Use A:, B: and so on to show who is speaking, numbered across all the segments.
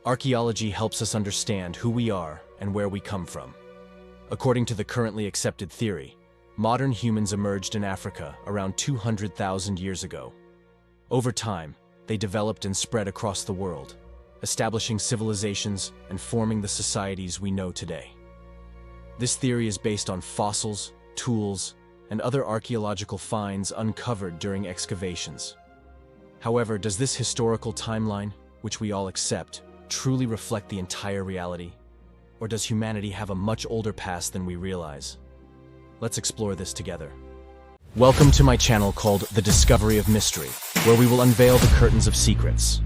A: Archaeology helps us understand who we are and where we come from. According to the currently accepted theory, modern humans emerged in Africa around 200,000 years ago. Over time, they developed and spread across the world, establishing civilizations and forming the societies we know today. This theory is based on fossils, tools, and other archaeological finds uncovered during excavations. However, does this historical timeline, which we all accept, truly reflect the entire reality? Or does humanity have a much older past than we realize? Let's explore this together. Welcome to my channel called The Discovery of Mystery, where we will unveil the curtains of secrets.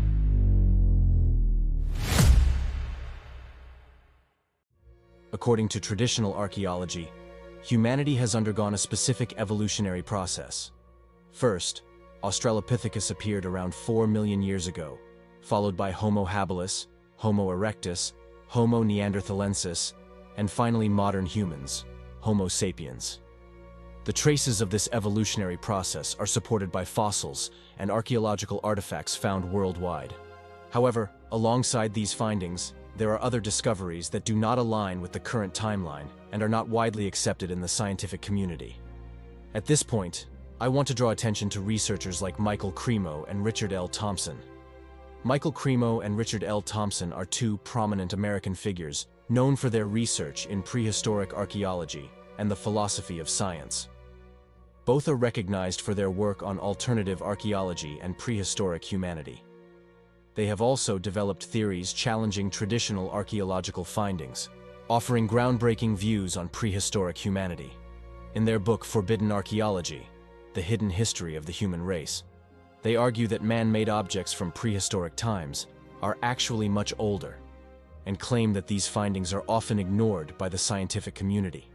A: According to traditional archaeology, humanity has undergone a specific evolutionary process. First, Australopithecus appeared around 4 million years ago, followed by Homo habilis, Homo erectus, Homo neanderthalensis, and finally modern humans, Homo sapiens. The traces of this evolutionary process are supported by fossils and archaeological artifacts found worldwide. However, alongside these findings, there are other discoveries that do not align with the current timeline and are not widely accepted in the scientific community. At this point, I want to draw attention to researchers like Michael Cremo and Richard L. Thompson. Michael Cremo and Richard L. Thompson are two prominent American figures known for their research in prehistoric archaeology and the philosophy of science. Both are recognized for their work on alternative archaeology and prehistoric humanity. They have also developed theories challenging traditional archaeological findings, offering groundbreaking views on prehistoric humanity. In their book Forbidden Archaeology, The Hidden History of the Human Race, they argue that man-made objects from prehistoric times are actually much older, and claim that these findings are often ignored by the scientific community.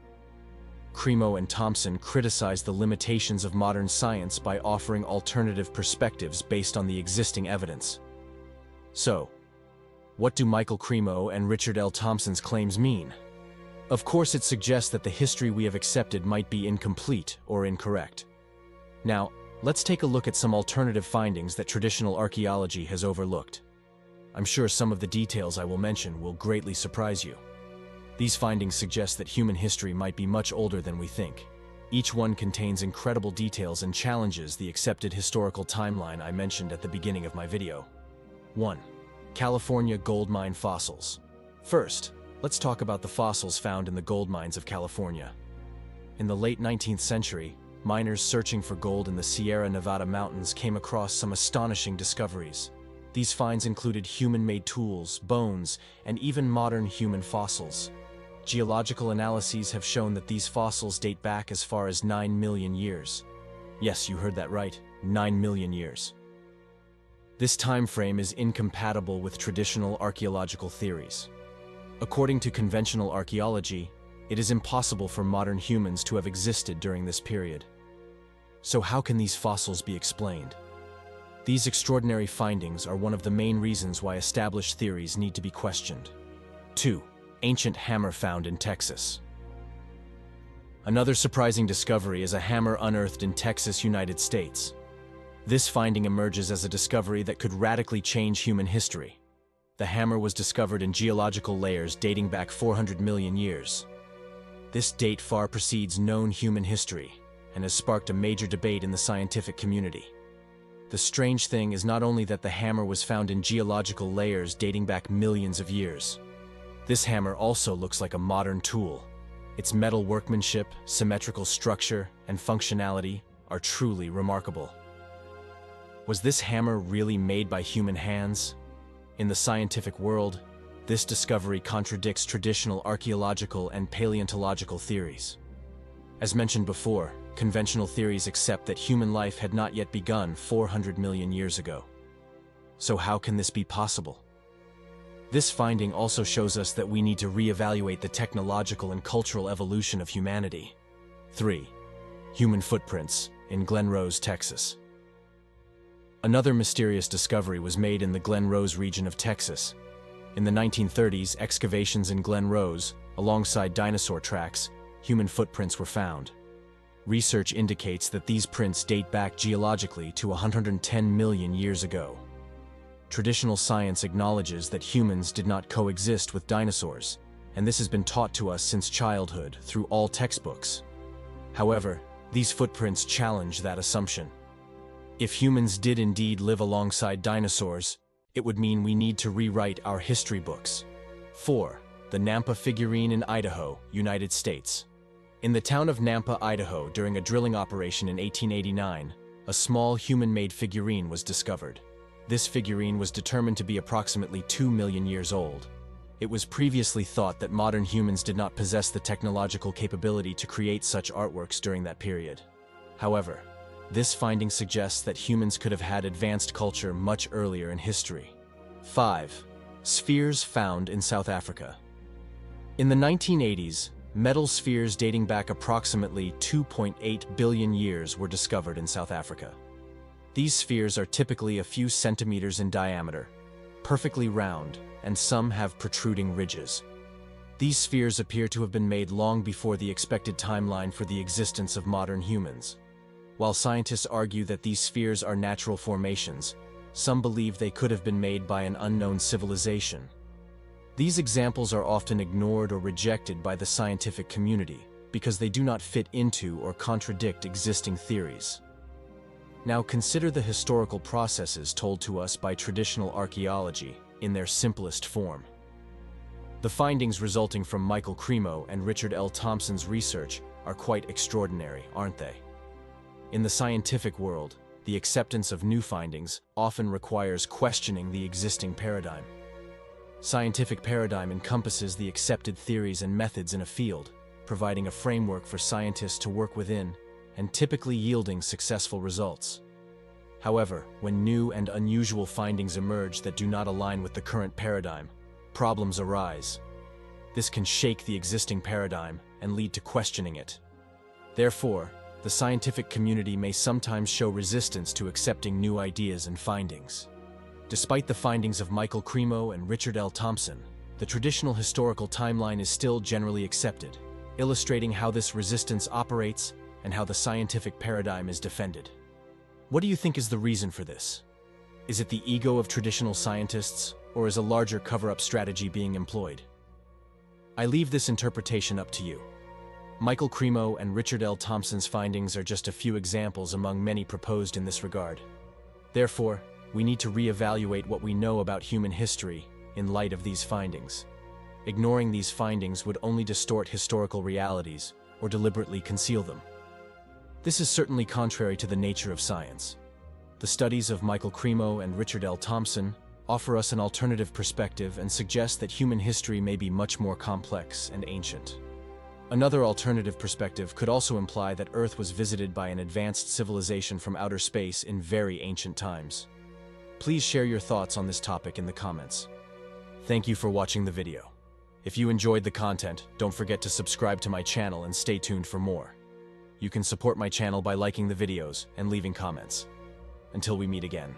A: Cremo and Thompson criticize the limitations of modern science by offering alternative perspectives based on the existing evidence. So, what do Michael Cremo and Richard L. Thompson's claims mean? Of course, it suggests that the history we have accepted might be incomplete or incorrect. Now, let's take a look at some alternative findings that traditional archaeology has overlooked. I'm sure some of the details I will mention will greatly surprise you. These findings suggest that human history might be much older than we think. Each one contains incredible details and challenges the accepted historical timeline I mentioned at the beginning of my video. 1. California gold mine fossils. First, let's talk about the fossils found in the gold mines of California. In the late 19th century, miners searching for gold in the Sierra Nevada mountains came across some astonishing discoveries. These finds included human-made tools, bones, and even modern human fossils. Geological analyses have shown that these fossils date back as far as 9 million years. Yes, you heard that right, 9 million years. This time frame is incompatible with traditional archaeological theories. According to conventional archaeology, it is impossible for modern humans to have existed during this period. So how can these fossils be explained? These extraordinary findings are one of the main reasons why established theories need to be questioned. 2. Ancient hammer found in Texas. Another surprising discovery is a hammer unearthed in Texas, United States. This finding emerges as a discovery that could radically change human history. The hammer was discovered in geological layers dating back 400 million years. This date far precedes known human history and has sparked a major debate in the scientific community. The strange thing is not only that the hammer was found in geological layers dating back millions of years. This hammer also looks like a modern tool. Its metal workmanship, symmetrical structure, and functionality are truly remarkable. Was this hammer really made by human hands? In the scientific world, this discovery contradicts traditional archaeological and paleontological theories. As mentioned before, conventional theories accept that human life had not yet begun 400 million years ago. So how can this be possible? This finding also shows us that we need to reevaluate the technological and cultural evolution of humanity. 3. Human footprints in Glen Rose, Texas. Another mysterious discovery was made in the Glen Rose region of Texas. In the 1930s, excavations in Glen Rose, alongside dinosaur tracks, human footprints were found. Research indicates that these prints date back geologically to 110 million years ago. Traditional science acknowledges that humans did not coexist with dinosaurs, and this has been taught to us since childhood through all textbooks. However, these footprints challenge that assumption. If humans did indeed live alongside dinosaurs, it would mean we need to rewrite our history books. 4. The Nampa figurine in Idaho, United States. In the town of Nampa, Idaho, during a drilling operation in 1889, a small human-made figurine was discovered. This figurine was determined to be approximately 2 million years old. It was previously thought that modern humans did not possess the technological capability to create such artworks during that period. However, this finding suggests that humans could have had advanced culture much earlier in history. 5. Spheres found in South Africa. In the 1980s, metal spheres dating back approximately 2.8 billion years were discovered in South Africa. These spheres are typically a few centimeters in diameter, perfectly round, and some have protruding ridges. These spheres appear to have been made long before the expected timeline for the existence of modern humans. While scientists argue that these spheres are natural formations, some believe they could have been made by an unknown civilization. These examples are often ignored or rejected by the scientific community because they do not fit into or contradict existing theories. Now consider the historical processes told to us by traditional archaeology in their simplest form. The findings resulting from Michael Cremo and Richard L. Thompson's research are quite extraordinary, aren't they? In the scientific world, the acceptance of new findings often requires questioning the existing paradigm. Scientific paradigm encompasses the accepted theories and methods in a field, providing a framework for scientists to work within and typically yielding successful results. However, when new and unusual findings emerge that do not align with the current paradigm, problems arise. This can shake the existing paradigm and lead to questioning it. Therefore, the scientific community may sometimes show resistance to accepting new ideas and findings. Despite the findings of Michael Cremo and Richard L. Thompson, the traditional historical timeline is still generally accepted, illustrating how this resistance operates and how the scientific paradigm is defended. What do you think is the reason for this? Is it the ego of traditional scientists, or is a larger cover-up strategy being employed? I leave this interpretation up to you. Michael Cremo and Richard L. Thompson's findings are just a few examples among many proposed in this regard. Therefore, we need to reevaluate what we know about human history in light of these findings. Ignoring these findings would only distort historical realities or deliberately conceal them. This is certainly contrary to the nature of science. The studies of Michael Cremo and Richard L. Thompson offer us an alternative perspective and suggest that human history may be much more complex and ancient. Another alternative perspective could also imply that Earth was visited by an advanced civilization from outer space in very ancient times. Please share your thoughts on this topic in the comments. Thank you for watching the video. If you enjoyed the content, don't forget to subscribe to my channel and stay tuned for more. You can support my channel by liking the videos and leaving comments. Until we meet again.